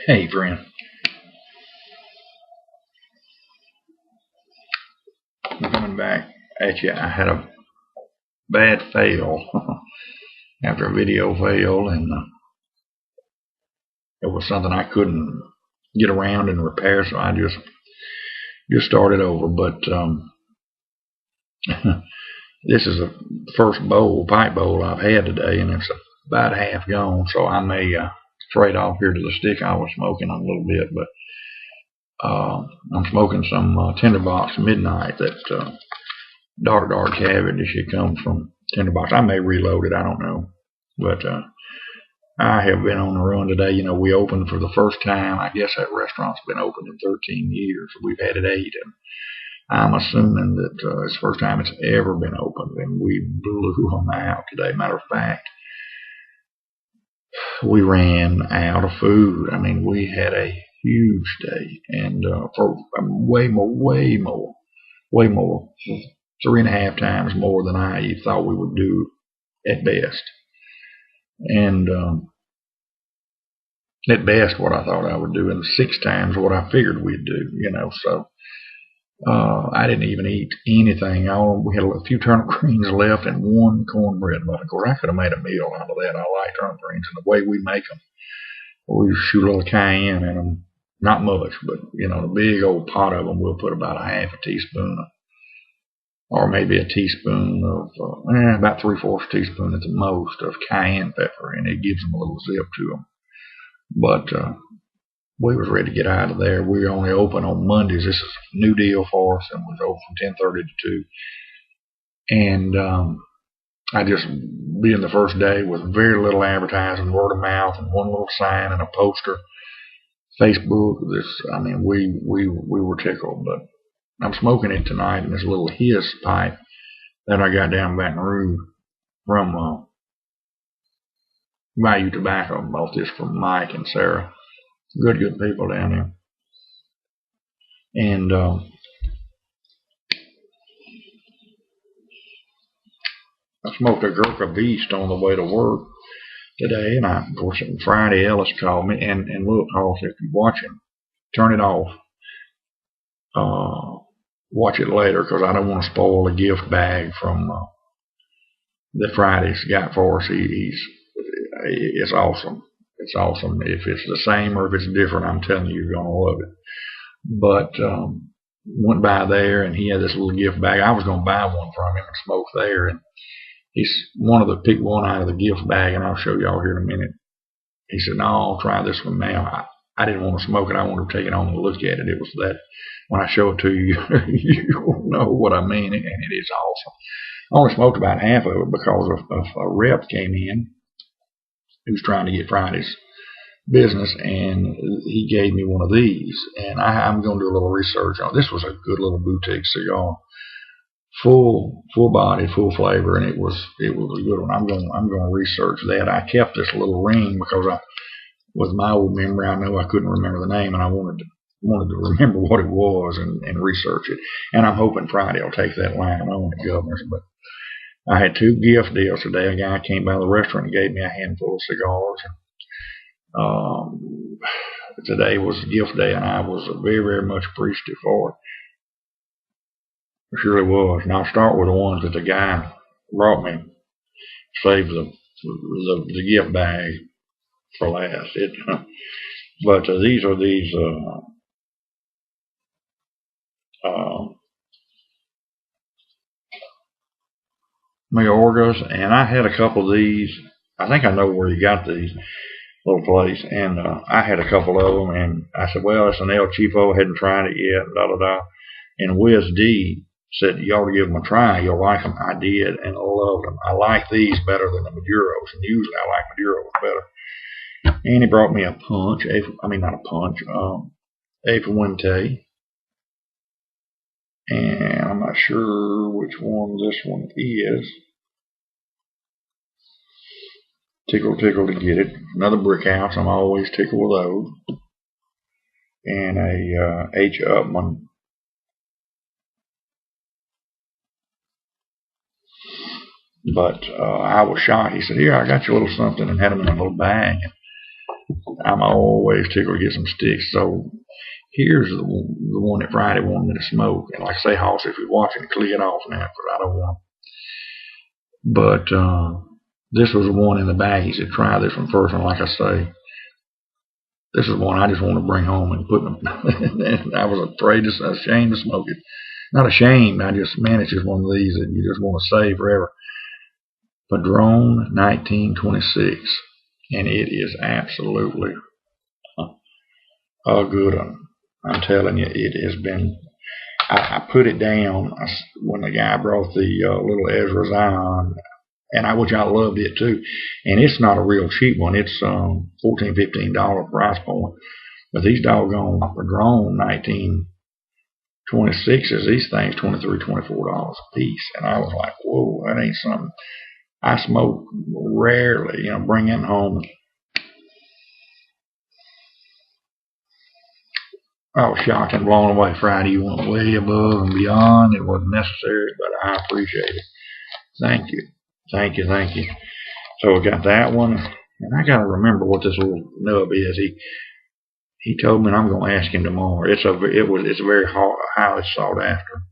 Hey, friend. I'm coming back at you. I had a bad fail after a video failed, and it was something I couldn't get around and repair, so I just started over. But this is the first pipe bowl I've had today, and it's about half gone, so I may trade off here to the stick I was smoking a little bit. But I'm smoking some Tinderbox Midnight. That dark cavendish. It comes from Tinderbox. I may reload it, I don't know. But I have been on the run today. You know, we opened for the first time. I guess that restaurant's been open in 13 years. We've had it 8, and I'm assuming that it's the first time it's ever been opened, and we blew them out today. Matter of fact, we ran out of food. I mean, we had a huge day, and for way more, 3.5 times more than I thought we would do at best. And at best what I thought I would do, and 6 times what I figured we'd do, you know. So I didn't even eat anything. We had a few turnip greens left and 1 cornbread bun. Of course, I could have made a meal out of that. I like turnip greens, and the way we make them, we shoot a little cayenne in them. Not much, but you know, the big old pot of them, we'll put about a half a teaspoon of, or maybe a teaspoon of, about 3/4 teaspoon at the most of cayenne pepper, and it gives them a little zip to them. But we was ready to get out of there. We were only open on Mondays. This is a new deal for us, and was open from 10:30 to 2. And I just, being the first day with very little advertising, word of mouth, and one little sign and a poster, Facebook. I mean, we were tickled. But I'm smoking it tonight in this little Hiss pipe that I got down in Baton Rouge from Bayou Tobacco. Bought this from Mike and Sarah. Good people down there. And I smoked a Gurkha Beast on the way to work today, and of course, Friday Ellis called me, and look, Hoss, if you're watching, turn it off. Watch it later, because I don't want to spoil the gift bag from that Friday's got for us. It's awesome. It's awesome. If it's the same or if it's different, I'm telling you, you're going to love it. But went by there, and he had this little gift bag. I was going to buy one from him and smoke there, and he's wanted to pick one out of the gift bag, and I'll show y'all here in a minute. He said, "No, I'll try this one now." I didn't want to smoke it. I wanted to take it home and look at it. It was that, when I show it to you, you'll know what I mean, and it is awesome. I only smoked about half of it because of a rep came in who's trying to get Friday's business, and he gave me one of these, and I'm going to do a little research on it. This was a good little boutique cigar, full body, full flavor, and it was a good one. I'm going to research that. I kept this little ring because with my old memory, I know I couldn't remember the name, and I wanted to remember what it was and research it. And I'm hoping Friday will take that line on the Governor's. But I had 2 gift deals today. A guy came by the restaurant and gave me a handful of cigars. Today was gift day, and I was very much appreciative for it. It surely was. And I'll start with the ones that the guy brought me. Save the gift bag for last. But these are these Mayorgas, and I had a couple of these. I think I know where you got these, little place, and I had a couple of them, and I said, well, it's an El Cheapo, hadn't tried it yet, and Wiz D said, you ought to give them a try, you'll like them. I did, and I loved them. I like these better than the Maduros, and usually I like Maduros better. And he brought me a punch, A Fuente, and I'm not sure which one this one is. Tickle to get it. Another Brick House, I'm always tickled with those. And a H. Upmann. But I was shocked. He said, here, I got you a little something, and had them in a little bag. I'm always tickled to get some sticks. So here's the one that Friday wanted me to smoke. And like I say, Hoss, if you're watching, click it off now because I don't want to. But this was the one in the bag. He said, try this one first. And like I say, this is one I just want to bring home and put them. And I was ashamed to smoke it. Not ashamed. Man, it's just one of these that you just want to save forever. Padron 1926. And it is absolutely a good one. I'm telling you, it has been. I put it down when the guy brought the little Ezra Zion, and which I loved it too. And it's not a real cheap one. It's $14, $15 price point. But these doggone Padron 1926s, these things $23, $24 a piece. And I was like, whoa, that ain't something. I smoke rarely, bring it home. I was shocked and blown away Friday. You went way above and beyond. It wasn't necessary, but I appreciate it. Thank you. Thank you, thank you. So we got that one. And I got to remember what this little nub is. He told me, and I'm going to ask him tomorrow. It's very highly sought after.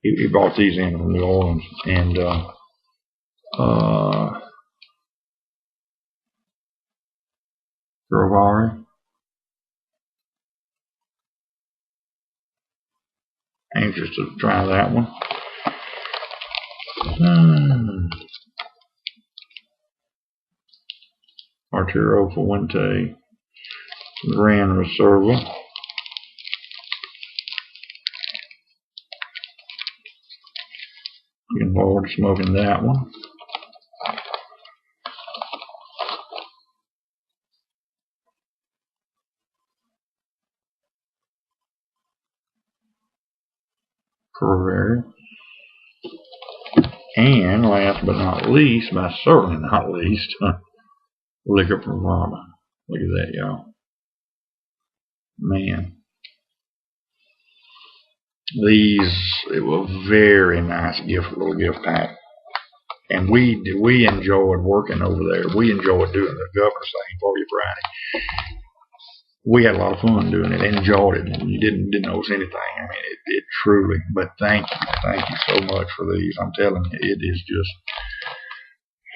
He brought these in from New Orleans. And Gravari. Anxious to try that one. Arturo Fuente, Gran Reserva. Looking forward to smoking that one. Corvair. And last but not least, certainly not least, Liquor Privada. Look at that, y'all. Man. It was very nice little gift pack. And we enjoyed working over there. We enjoyed doing the governor's thing for you Friday. We had a lot of fun doing it, enjoyed it, and you didn't notice anything. I mean, it truly, but thank you so much for these. I'm telling you,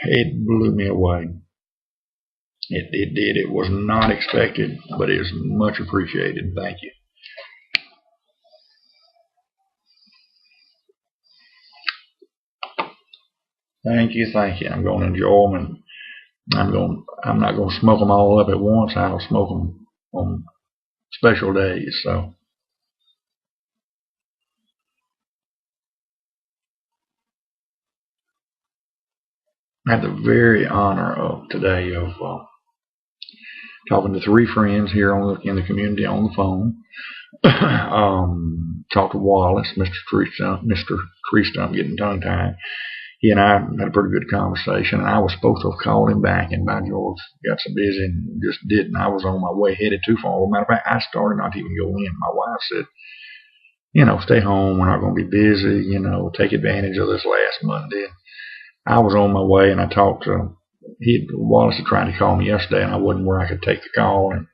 it blew me away. It did. It was not expected, but it is much appreciated. Thank you. Thank you. I'm going to enjoy them, and I'm not going to smoke them all up at once. I'll smoke them on special days. So I had the very honor of today of talking to 3 friends here in the community on the phone. Talked to Wallace, Mr. Tree Stump, getting tongue tied. He and I had a pretty good conversation, and I was supposed to have called him back, and by George, got so busy and just didn't. I was on my way, headed too far. As a matter of fact, I started not to even go in. My wife said, stay home. We're not going to be busy. Take advantage of this last Monday. I was on my way, and I talked to Wallace had tried to call me yesterday, and I wasn't where I could take the call. And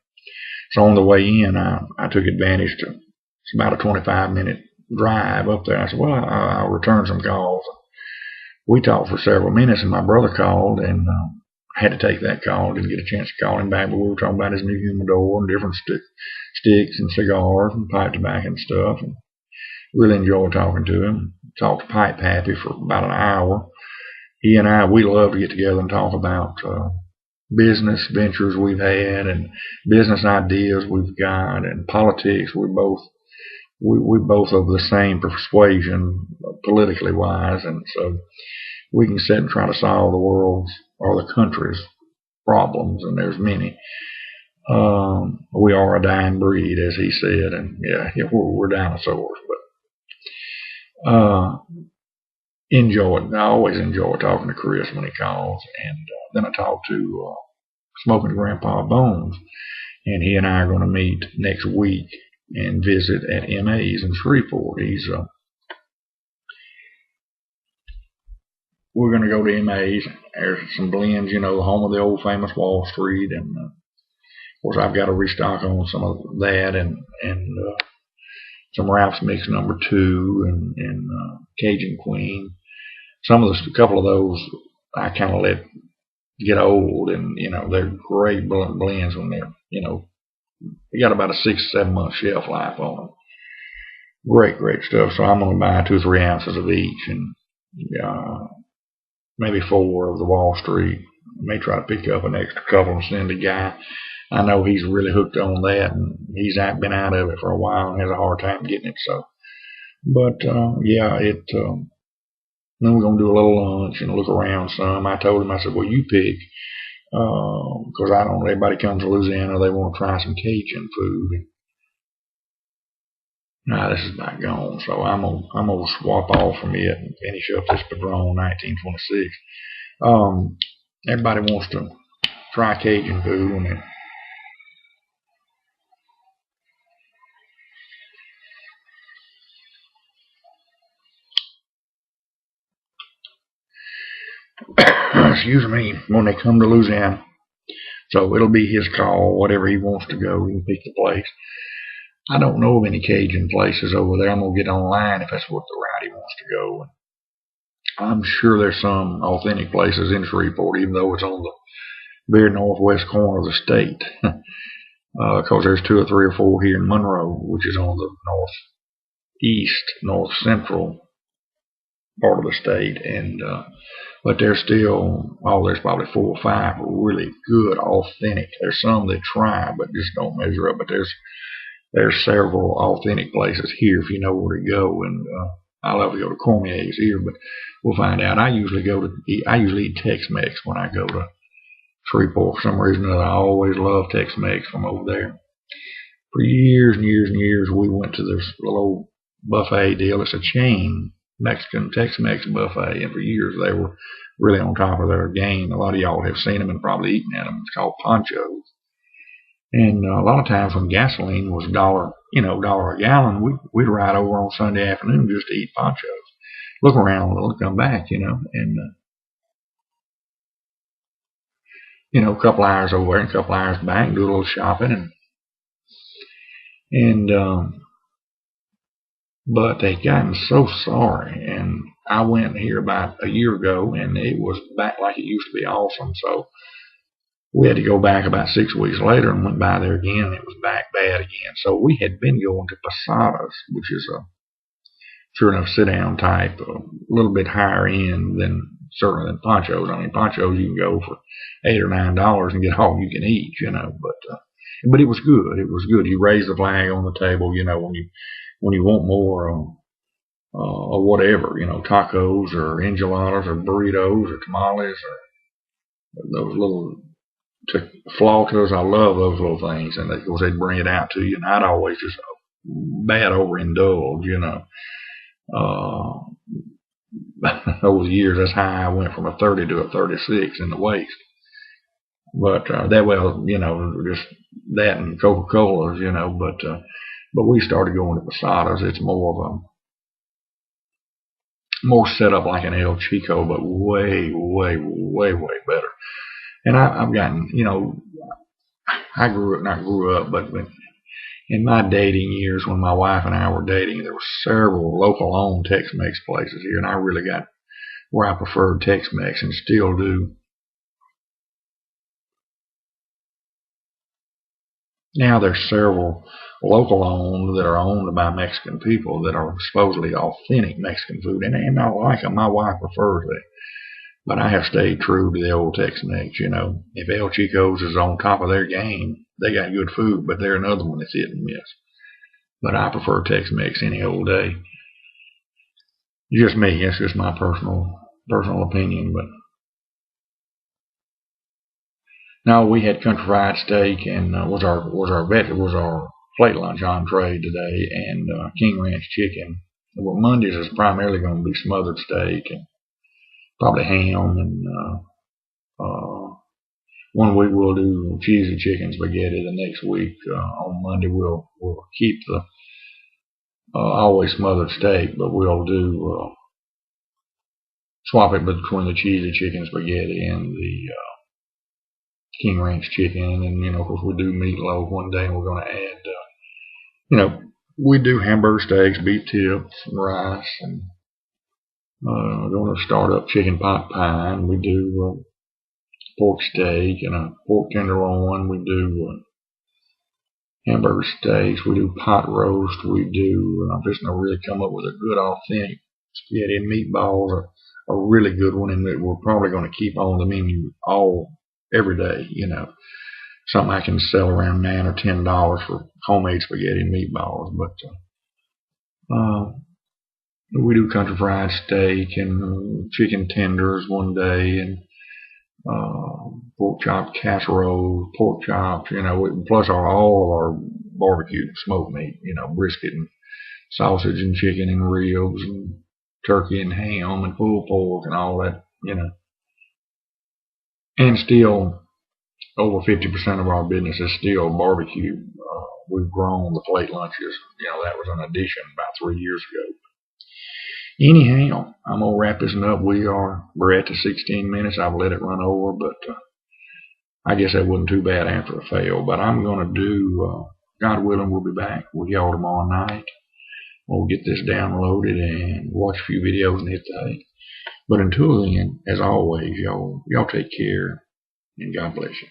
so on the way in, I took advantage to. It's about a 25-minute drive up there. I said, well, I'll return some calls. We talked for several minutes, and my brother called, and I had to take that call. Didn't get a chance to call him back, but we were talking about his new humidor and different sticks and cigars and pipe tobacco and stuff. And really enjoyed talking to him. Talked to Pipe Happy for about an hour. He and I, we love to get together and talk about business ventures we've had and business ideas we've got and politics. We're both of the same persuasion, politically wise, and so we can sit and try to solve the world's or the country's problems, and there's many. We are a dying breed, as he said, and we're dinosaurs, but I always enjoy talking to Chris when he calls, and then I talked to Smoking Grandpa Bones, and he and I are going to meet next week and visit at MA's in Shreveport. We're going to go to MA's. There's some blends, the home of the old famous Wall Street, and course, I've got to restock on some of that and some Ralph's Mix #2 and Cajun Queen. A couple of those I kind of let get old, and they're great blends when they're they got about a 6 or 7 month shelf life on them. Great stuff. So I'm going to buy 2 or 3 ounces of each, and maybe 4 of the Wall Street. I may try to pick up an extra couple and send a guy. I know he's really hooked on that, and he's been out of it for a while and has a hard time getting it. So, but yeah, then we're gonna do a little lunch and look around some. I told him, I said, well, you pick, because I don't. Everybody comes to Louisiana, they want to try some Cajun food. Nah, this is about gone, so I'm gonna swap off from it and finish up this Padron 1926. Everybody wants to try Cajun food, and excuse me, when they come to Louisiana. So it'll be his call, whatever he wants to go, he can pick the place. I don't know of any Cajun places over there. I'm going to get online if that's what the route he wants to go. I'm sure there's some authentic places in Shreveport, even though it's on the very northwest corner of the state. Because there's 2 or 3 or 4 here in Monroe, which is on the northeast, north central part of the state. And but there's still, there's probably 4 or 5 really good, authentic. There's some that try but just don't measure up. But there's several authentic places here if you know where to go. And I love to go to Cormier's here, but we'll find out. I usually eat Tex-Mex when I go to Shreveport. For some reason or other, I always love Tex-Mex from over there. For years and years and years, we went to this little old buffet deal. It's a chain Mexican Tex-Mex buffet, and for years they were really on top of their game. A lot of y'all have seen them and probably eaten at them. It's called Pancho's. And a lot of times when gasoline was $1 a gallon, we'd ride over on Sunday afternoon just to eat Pancho's. Look around a little, come back, and a couple hours over there and a couple hours back, do a little shopping, but they've gotten so sorry. And I went here about a year ago, and it was back like it used to be awesome. So we had to go back about 6 weeks later and went by there again, and it was back bad again. So we had been going to Posadas, which is sure enough sit-down type, a little bit higher end certainly than Pancho's. I mean, Pancho's you can go for $8 or $9 and get all you can eat, but it was good. It was good. You raise the flag on the table, when you want more, or whatever, tacos or enchiladas or burritos or tamales or those little flautas. I love those little things, and of course they'd bring it out to you, and I'd always just bad overindulge, over the years. That's how I went from a 30 to a 36 in the waist. But just that and Coca-Colas, but we started going to Posadas. It's more set up like an El Chico, but way better. And I've gotten, I grew up, but in my dating years, when my wife and I were dating, there were several local owned Tex-Mex places here, and I really got where I preferred Tex-Mex and still do. Now there's several local owned that are owned by Mexican people that are supposedly authentic Mexican food, and I like them. My wife prefers it. But I have stayed true to the old Tex-Mex. If El Chico's is on top of their game, they got good food, but they're another one that's hit and miss. But I prefer Tex-Mex any old day. Just me. It's just my personal opinion. But no, we had country fried steak, and was our plate lunch entree today, and King Ranch chicken. Well, Mondays is primarily going to be smothered steak and probably ham, and one week we'll do cheesy chicken spaghetti. The next week on Monday we'll keep the always smothered steak, but we'll do swap it between the cheesy chicken spaghetti and the King Ranch chicken, and of course we do meatloaf one day, and we're going to add, we do hamburger steaks, beef tips, and rice, and we're going to start up chicken pot pie, and we do pork steak and a pork tenderloin. We do hamburger steaks. We do pot roast. We do. I'm just going to really come up with a good authentic spaghetti and meatballs. A really good one, and we're probably going to keep on the menu every day. Something I can sell around $9 or $10 for homemade spaghetti and meatballs. But we do country fried steak and chicken tenders one day, and pork chop casserole, pork chops, plus all of our barbecue smoked meat, brisket and sausage and chicken and ribs and turkey and ham and pulled pork and all that, And still, over 50% of our business is still barbecue. We've grown the plate lunches. That was an addition about 3 years ago. Anyhow, I'm going to wrap this up. We're at the 16 minutes. I've let it run over, but I guess that wasn't too bad after a fail. But I'm going to do, God willing, we'll be back with y'all tomorrow night. We'll get this downloaded and watch a few videos and hit the hay. But until then, as always, y'all take care, and God bless you.